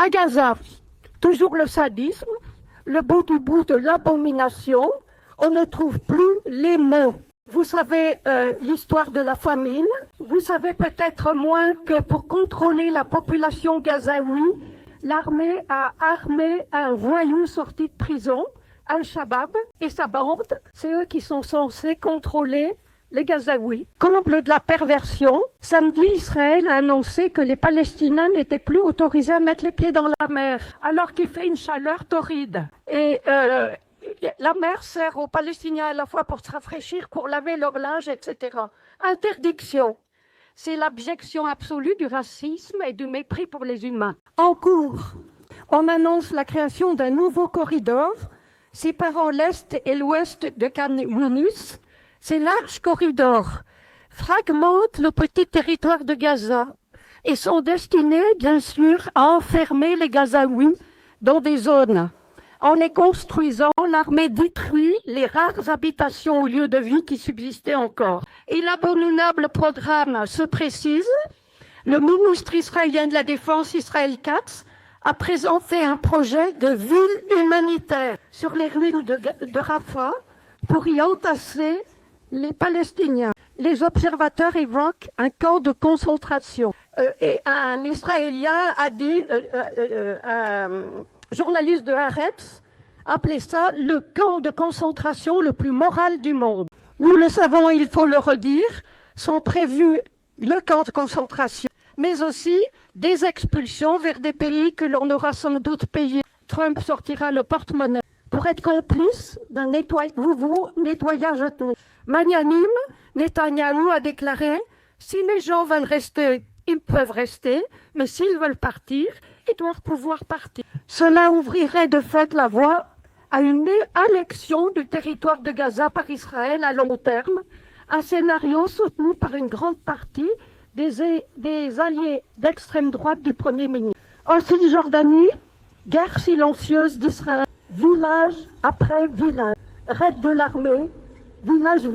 À Gaza, toujours le sadisme, le bout du bout de l'abomination, on ne trouve plus les mots. Vous savez l'histoire de la famine, vous savez peut-être moins que pour contrôler la population gazaoui, l'armée a armé un voyou sorti de prison, Al-Shabaab, et sa bande, c'est eux qui sont censés contrôler les Gazaouis. Comble de la perversion, samedi, Israël a annoncé que les Palestiniens n'étaient plus autorisés à mettre les pieds dans la mer, alors qu'il fait une chaleur torride. Et la mer sert aux Palestiniens à la fois pour se rafraîchir, pour laver leur linge, etc. Interdiction. C'est l'abjection absolue du racisme et du mépris pour les humains. En cours, on annonce la création d'un nouveau corridor séparant l'Est et l'Ouest de Khan Younis. Ces larges corridors fragmentent le petit territoire de Gaza et sont destinés, bien sûr, à enfermer les Gazaouis dans des zones. En les construisant, l'armée détruit les rares habitations ou lieux de vie qui subsistaient encore. Et l'abominable programme se précise. Le ministre israélien de la Défense, Israël Katz, a présenté un projet de ville humanitaire sur les ruines de Rafah pour y entasser les Palestiniens. Les observateurs évoquent un camp de concentration. Et un Israélien a dit, un journaliste de Haaretz, appelait ça le camp de concentration le plus moral du monde. Nous le savons, il faut le redire, sont prévus le camp de concentration, mais aussi des expulsions vers des pays que l'on aura sans doute payés. Trump sortira le porte-monnaie pour être complice d'un nettoyage ethnique. Magnanime, Netanyahou a déclaré « Si les gens veulent rester, ils peuvent rester, mais s'ils veulent partir, ils doivent pouvoir partir. » Cela ouvrirait de fait la voie à une annexion du territoire de Gaza par Israël à long terme, un scénario soutenu par une grande partie des alliés d'extrême droite du Premier ministre. En Cisjordanie, guerre silencieuse d'Israël, village après village, raid de l'armée, village